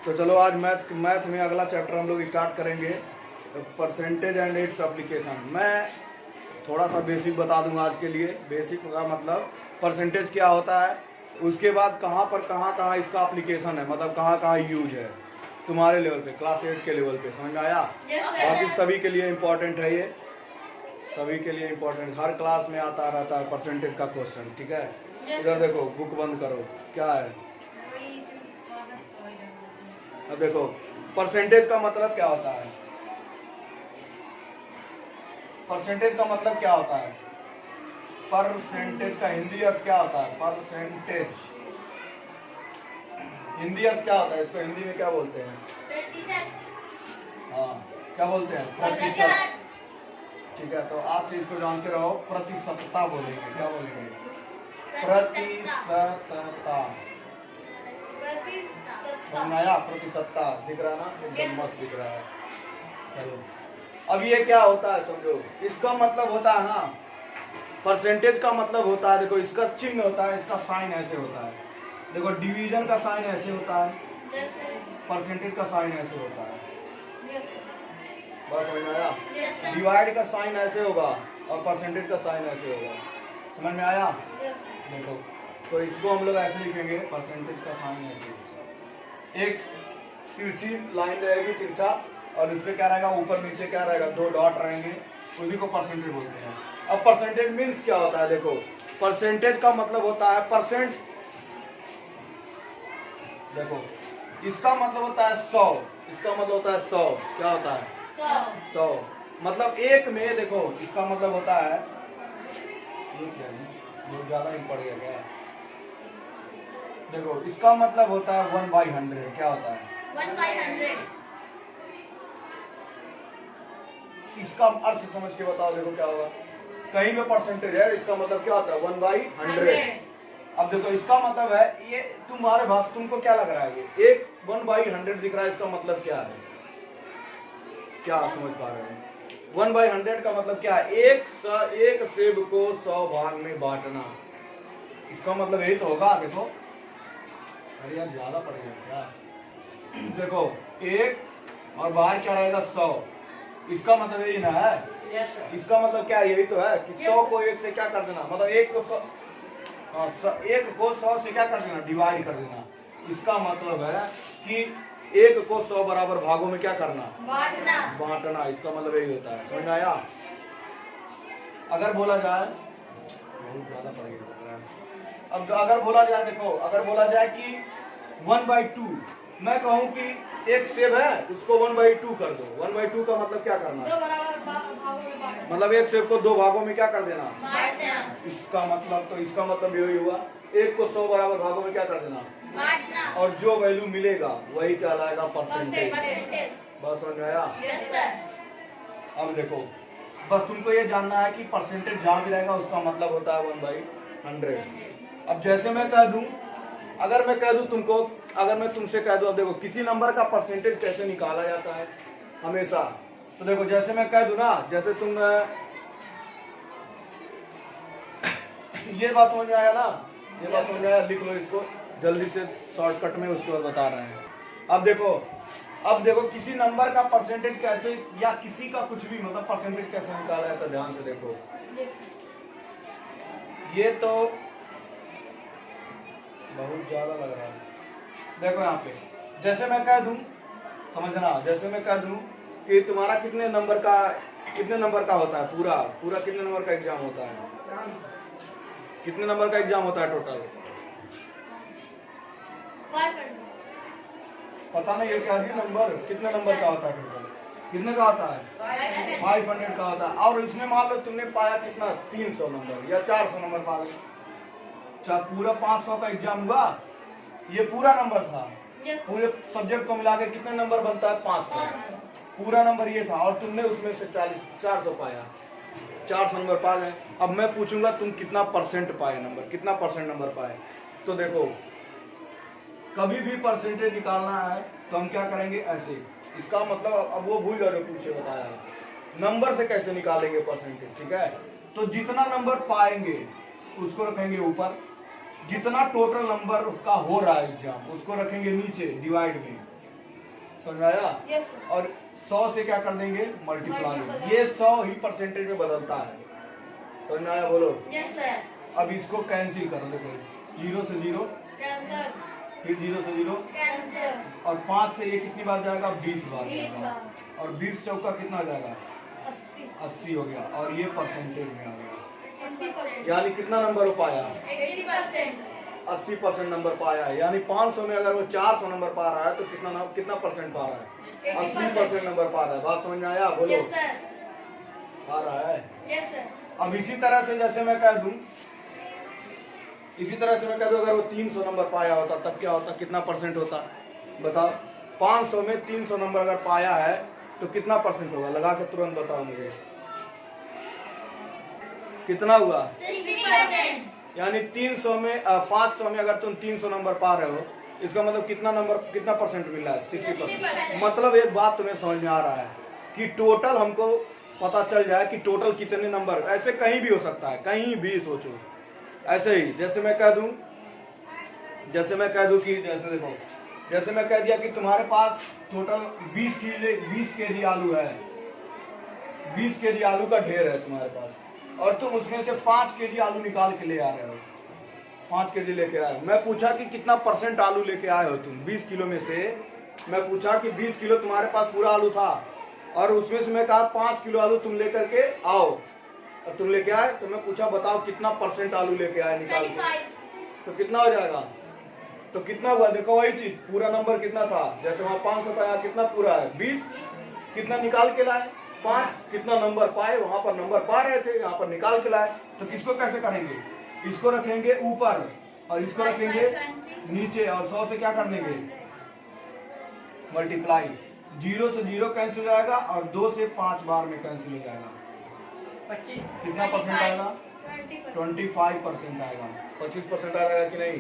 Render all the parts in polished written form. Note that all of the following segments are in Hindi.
तो चलो आज मैथ में अगला चैप्टर हम लोग स्टार्ट करेंगे, परसेंटेज एंड इट्स एप्लीकेशन। मैं थोड़ा सा बेसिक बता दूंगा आज के लिए। बेसिक का मतलब परसेंटेज क्या होता है, उसके बाद कहाँ इसका एप्लीकेशन है, मतलब कहाँ यूज है तुम्हारे लेवल पे, क्लास 8 के लेवल पे। समझ में आया? बाकी सभी के लिए इम्पोर्टेंट है, ये सभी के लिए इम्पोर्टेंट, हर क्लास में आता रहता है परसेंटेज का क्वेश्चन। ठीक है, इधर देखो, बुक बंद करो, क्या है। अब देखो परसेंटेज का मतलब क्या होता है, परसेंटेज का मतलब क्या होता है, परसेंटेज का हिंदी अर्थ क्या होता है, परसेंटेज हिंदी अर्थ क्या होता है, इसको हिंदी में क्या बोलते हैं? हाँ, क्या बोलते हैं? प्रतिशत। ठीक है, तो आज से इसको जानते रहो, प्रतिशतता बोलेंगे। क्या बोलेंगे? प्रतिशतता। नया प्रतिशतता दिख रहा है ना, एकदम मस्त दिख रहा है। चलो, अब ये क्या होता है समझो। इसका मतलब होता है ना, परसेंटेज का मतलब होता है, देखो इसका चिन्ह होता है, इसका साइन ऐसे होता है। देखो डिवीजन का साइन ऐसे होता है, परसेंटेज का साइन ऐसे होता है। बस समझ में आया? डिवाइड का साइन ऐसे होगा और परसेंटेज का साइन ऐसे होगा। समझ में आया? देखो, तो इसको हम लोग ऐसे लिखेंगे, परसेंटेज का साइन ऐसे। एक तिरछी लाइन रहेगी, तिरछा, और उस पर क्या रहेगा, ऊपर नीचे क्या रहेगा, दो डॉट रहेंगे, उसी को परसेंटेज बोलते हैं। अब परसेंटेज मीन्स क्या होता है, देखो परसेंटेज का मतलब होता है परसेंट। देखो इसका मतलब होता है 100, इसका मतलब होता है 100। क्या होता है? 100 मतलब एक में। देखो इसका मतलब होता है, ये क्या है, बहुत ज्यादा ही पड़ गया क्या? देखो इसका मतलब होता है 1/100। क्या होता है? 1/100। इसका अर्थ समझ के बताओ, देखो क्या होगा। कहीं पे परसेंटेज है, इसका मतलब क्या होता है? 1/100। अब देखो इसका मतलब है, ये तुम्हारे भाषा, तुमको क्या लग रहा है, ये एक 1/100 दिख रहा है, इसका मतलब क्या है? क्या समझ पा रहे हैं? 1/100 का मतलब क्या है? एक सेब को 100 भाग में बांटना, इसका मतलब यही तो होगा। देखो अरे यार ज्यादा पड़ गया क्या? देखो एक और बाहर क्या रहेगा, 100, इसका मतलब यही ना है। इसका मतलब क्या, यही तो है कि 100 को 1 से क्या कर देना, मतलब एक को 100 से क्या कर देना, डिवाइड कर देना। इसका मतलब है कि 1 को 100 बराबर भागों में क्या करना, बांटना। इसका मतलब यही होता है। समझ में आया? अगर बोला जाए, बहुत ज्यादा पड़ गया। अब अगर बोला जाए, देखो अगर बोला जाए कि 1/2, मैं कहूँ कि एक सेब है, उसको 1/2 कर दो। 1/2 का मतलब क्या करना, मतलब एक सेब को 2 भागों में क्या कर देना, इसका मतलब, तो इसका मतलब यही हुआ, 1 को 100 बराबर भागों में क्या कर देना, और जो वैल्यू मिलेगा वही कहलाएगा परसेंटेज। बस समझ में आया? अब देखो, बस तुमको ये जानना है कि परसेंटेज जहाँ भी रहेगा उसका मतलब होता है 1/100। अब जैसे मैं कह दूं, अगर मैं कह दूं तुमको, अगर मैं तुमसे कह दूं, अब देखो किसी नंबर का परसेंटेज कैसे निकाला जाता है हमेशा। तो देखो जैसे मैं कह दूं ना, जैसे तुम ये बात समझ में आया ना, ये बात समझ में आया, लिख लो इसको जल्दी से, शॉर्टकट में उसके बाद बता रहे हैं। अब देखो किसी नंबर का परसेंटेज कैसे, या किसी का कुछ भी, मतलब परसेंटेज कैसे निकाला जाता है, ध्यान से देखो। ये तो बहुत ज्यादा लग रहा है। देखो यहाँ पे जैसे मैं कह दूं, समझना, जैसे मैं कह दूं कि तुम्हारा कितने नंबर का होता है, पूरा कितने नंबर का एग्जाम होता है, कितने नंबर का एग्जाम होता है टोटल? पता नहीं है क्या जी, नंबर कितने नंबर का होता है टोटल, कितने का होता है? 500 का होता है। और इसमें मान लो तुमने पाया कितना, 300 नंबर या 400 नंबर पा गए। पूरा 500 का एग्जाम हुआ, ये पूरा नंबर था, पूरे सब्जेक्ट को मिला के कितने नंबर बनता है? 500। पूरा नंबर ये था, और तुमने उसमें से 400 पाया, 400 नंबर पा गए। अब मैं पूछूंगा तुम कितना परसेंट पाए नंबर, कितना परसेंट नंबर पाए। तो देखो कभी भी परसेंटेज निकालना है तो हम क्या करेंगे, ऐसे। इसका मतलब अब वो भूल जाओ, पूछे बताया है, नंबर से कैसे निकालेंगे परसेंटेज। ठीक है, तो जितना नंबर पाएंगे उसको रखेंगे ऊपर, जितना टोटल नंबर का हो रहा है एग्जाम उसको रखेंगे नीचे डिवाइड में। समझ में आया? Yes sir. और 100 से क्या कर देंगे? मल्टीप्लाई। ये 100 ही परसेंटेज में बदलता है। समझ में आया? बोलो। Yes sir. अब इसको कैंसिल करो, देखो 0 से 0 कैंसर। फिर 0 से 0 कैंसर। और 5 से ये कितनी बार जाएगा? 20 बार 20 जाएगा। बार। और 20 चौका कितना आ जाएगा? 80। 80 हो गया। और ये परसेंटेज में आ गया, 80%। यानी कितना नंबर हो पाया? 80%। 80% नंबर पाया है। यानी 500 में अगर वो 400 नंबर पा रहा है तो कितना परसेंट पा रहा है? 80% नंबर पा रहा है। बात समझ में आया? बोलो। Yes sir. आ रहा है? Yes sir. अब इसी तरह से जैसे मैं कह दूं, इसी तरह से मैं कह दूं अगर वो 300 नंबर पाया होता तब क्या होता? कितना परसेंट होता? बताओ। 500 में 300 नंबर अगर पाया है तो कितना परसेंट होगा? लगा के तुरंत बताओ मुझे। कितना हुआ? 60%। यानी 300 में 500 में अगर तुम 300 नंबर पा रहे हो, इसका मतलब कितना परसेंट मिल रहा है? 60%। मतलब एक बात तुम्हें समझ में आ रहा है कि टोटल हमको पता चल जाए कि टोटल कितने नंबर, ऐसे कहीं भी हो सकता है, कहीं भी सोचो। ऐसे ही जैसे मैं कह दूं कि जैसे मैं कह दिया कि तुम्हारे पास टोटल 20 केजी आलू है, 20 केजी आलू का ढेर है तुम्हारे पास, और तुम उसमें से 5 केजी आलू निकाल के ले आ रहे हो, 5 केजी लेके आए। मैं पूछा कि कितना परसेंट आलू लेके आए हो तुम? 20 किलो में से मैं पूछा कि 20 किलो तुम्हारे पास पूरा आलू था, और उसमें से मैं कहा 5 किलो आलू तुम लेकर के आओ, और तुम लेके आए, तो मैं पूछा बताओ कितना परसेंट आलू लेके आए निकाल के, तो कितना हो जाएगा? तो कितना हुआ? देखो वही चीज, पूरा नंबर कितना था? जैसे वहाँ 500 था, यहाँ कितना पूरा है? 20। कितना निकाल के लाए? 5। कितना नंबर पाए? वहां पर नंबर पा रहे थे, यहाँ पर निकाल के लाए। तो किसको कैसे करेंगे? इसको रखेंगे ऊपर और इसको रखेंगे नीचे, और 100 से क्या कर देंगे? मल्टीप्लाई। 0 से 0 कैंसिल हो जाएगा और 2 से 5 बार में कैंसिल हो जाएगा। कितना परसेंट आएगा? 25% आएगा। 25% आ रहेगा कि नहीं?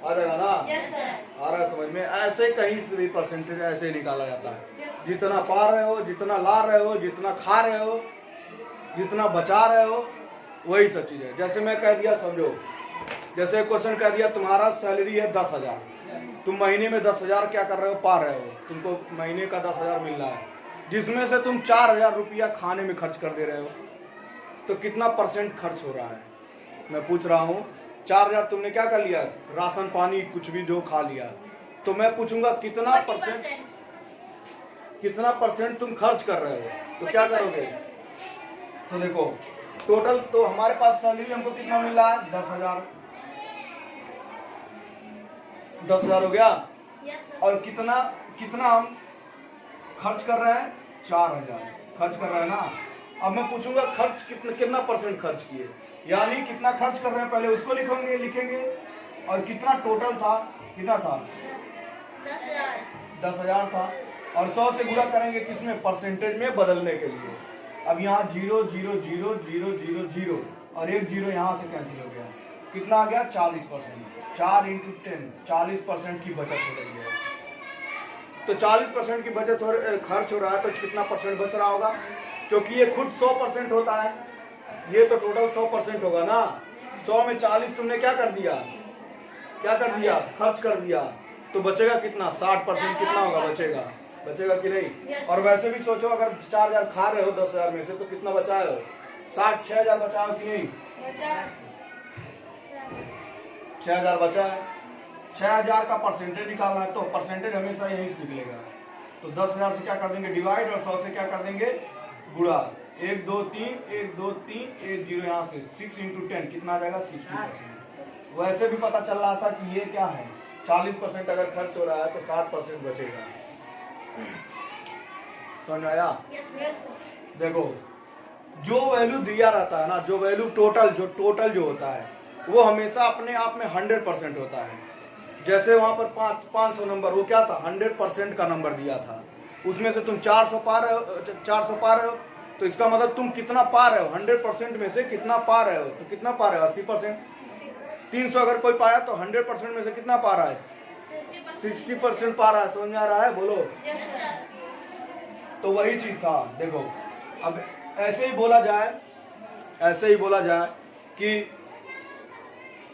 आ रहेगा ना? आ रहा है समझ में? ऐसे कहीं से भी परसेंटेज ऐसे निकाला जाता है। जितना पा रहे हो, जितना ला रहे हो, जितना खा रहे हो, जितना बचा रहे हो, वही सब चीज है। जैसे मैं कह दिया, समझो, जैसे क्वेश्चन कह दिया तुम्हारा सैलरी है 10,000, तुम महीने में 10,000 क्या कर रहे हो? पा रहे हो। तुमको महीने का 10,000 मिल रहा है, जिसमें से तुम 4,000 रुपया खाने में खर्च कर दे रहे हो, तो कितना परसेंट खर्च हो रहा है? मैं पूछ रहा हूँ। 4,000 तुमने क्या कर लिया? राशन पानी कुछ भी जो खा लिया। तो मैं पूछूंगा कितना परसेंट तुम खर्च कर रहे हो, तो क्या करोगे? तो देखो टोटल तो हमारे पास सैलरी हमको कितना मिल रहा है? 10,000। 10,000 हो गया। और कितना हम खर्च कर रहे हैं? 4,000 खर्च कर रहे हैं ना। अब मैं पूछूंगा खर्च कितना परसेंट खर्च किए, यानी कितना खर्च कर रहे हैं पहले उसको लिखेंगे, और कितना टोटल था? कितना था? 10,000 था। और 100 से गुणा करेंगे किसमें? परसेंटेज में बदलने के लिए। अब यहाँ 0 0 0 0 0 0 और एक 0 यहाँ से कैंसिल हो गया। कितना आ गया? 40%। 4 × 10 40% की बचत हो रही है। तो 40% की बचत खर्च हो रहा है, तो कितना परसेंट बच रहा होगा? क्योंकि ये खुद 100% होता है, ये तो टोटल 100% होगा ना। 100 में 40 तुमने क्या कर दिया? खर्च कर दिया। तो बचेगा कितना? 60% कितना होगा? बचेगा कि नहीं? और वैसे भी सोचो, अगर 4,000 खा रहे हो 10,000 में से, तो कितना बचाए हो? 6,000 बचाओ कि नहीं? 6,000 बचा है। 6,000 का परसेंटेज निकालना है, तो परसेंटेज हमेशा यही से निकलेगा। तो 10,000 से क्या कर देंगे? डिवाइड, और 100 से क्या कर देंगे? गुणा। 1 2 3 1 2 3 1 0 यहाँ से 6 × 10 कितना आ जाएगा? 60%। वैसे भी पता चल रहा था कि ये क्या है, 40% अगर खर्च हो रहा है तो 60% बचेगा। समझ आया? देखो जो वैल्यू दिया रहता है ना, जो वैल्यू टोटल जो होता है, वो हमेशा अपने आप में 100% होता है। जैसे वहां पर 500 नंबर, वो क्या था? 100% का नंबर दिया था। उसमें से तुम 400 पा रहे हो, तो इसका मतलब तुम कितना पा रहे हो? 100% में से कितना पा रहे हो? तो कितना पा रहे हो? 80%। 300 अगर कोई पाया तो 100% में से कितना पा रहा है? 60% पा रहा है। समझ में आ रहा है? बोलो। तो वही चीज था। देखो अब ऐसे ही बोला जाए कि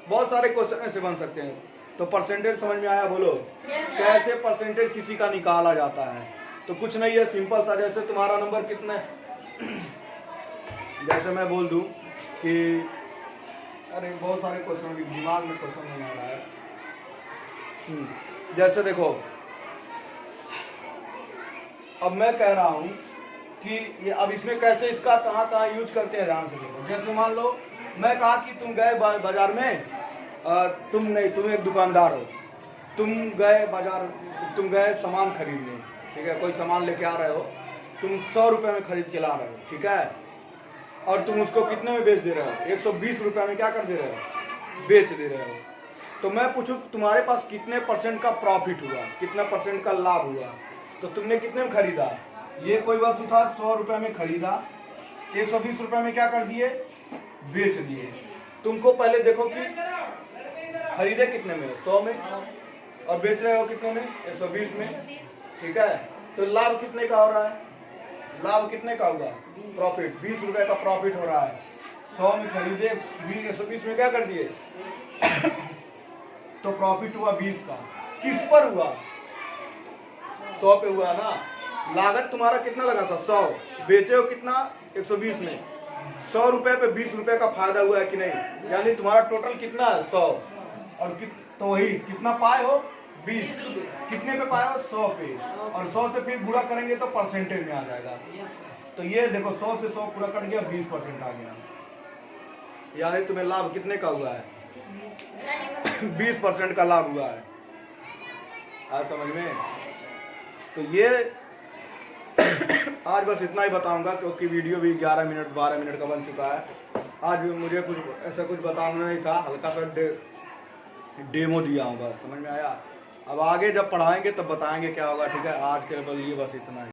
बहुत सारे क्वेश्चन ऐसे बन सकते हैं। तो परसेंटेज समझ में आया? बोलो कैसे परसेंटेज किसी का निकाला जाता है। तो कुछ नहीं है, सिंपल सा, जैसे तुम्हारा नंबर कितना है, जैसे मैं बोल दूं कि अरे बहुत सारे क्वेश्चन दिमाग में क्वेश्चन नहीं आ रहा है। जैसे देखो, अब मैं कह रहा हूं कि ये अब इसमें कैसे इसका कहाँ कहाँ यूज करते हैं, ध्यान से देखो। जैसे मान लो मैं कहा कि तुम गए बाजार में, तुम एक दुकानदार हो, तुम गए बाजार, तुम गए सामान खरीदने, ठीक है, कोई सामान लेके आ रहे हो, तुम 100 रुपये में खरीद के ला रहे हो, ठीक है, और तुम उसको कितने में बेच दे रहे हो? 120 रुपये में क्या कर दे रहे हो? बेच दे रहे हो। तो मैं पूछूं तुम्हारे पास कितने % का प्रॉफिट हुआ, कितना % का लाभ हुआ? तो तुमने कितने में खरीदा? ये कोई वस्तु था 100 रुपये में खरीदा, 120 रुपये में क्या कर दिए? बेच दिए। तुमको पहले देखो कि खरीदे कितने में? 100 में, और बेच रहे हो कितने में? 120 में, ठीक है। तो लाभ कितने का हो रहा है? लाभ कितने का होगा? प्रॉफिट 20 रुपए का प्रॉफिट हो रहा है। 100 में खरीदे, 120 में क्या कर दिए? तो प्रॉफिट हुआ 20 का। किस पर हुआ? 100 पे हुआ ना। लागत तुम्हारा कितना लगा था? 100। बेचे हो कितना? 120 में। 100 रुपए पे 20 रुपए का फायदा हुआ है कि नहीं? यानी तुम्हारा टोटल कितना है? 100। और तो वही कितना पाए हो? 20। कितने पे पाए हो? 100 पे। और 100 से फिर गुणा करेंगे तो परसेंटेज में आ जाएगा। तो ये देखो 100 से 100 पूरा कट गया, 20% आ गया। यानी तुम्हें लाभ कितने का हुआ है? 20% का लाभ हुआ है। आज समझ में? तो ये आज बस इतना ही बताऊंगा, क्योंकि वीडियो भी 11 मिनट 12 मिनट का बन चुका है। आज भी मुझे कुछ ऐसा कुछ बताना नहीं था, हल्का सा डेमो दिया हूँ बस, समझ में आया? अब आगे जब पढ़ाएंगे तब बताएंगे क्या होगा, ठीक है। आज के लिए बस इतना ही।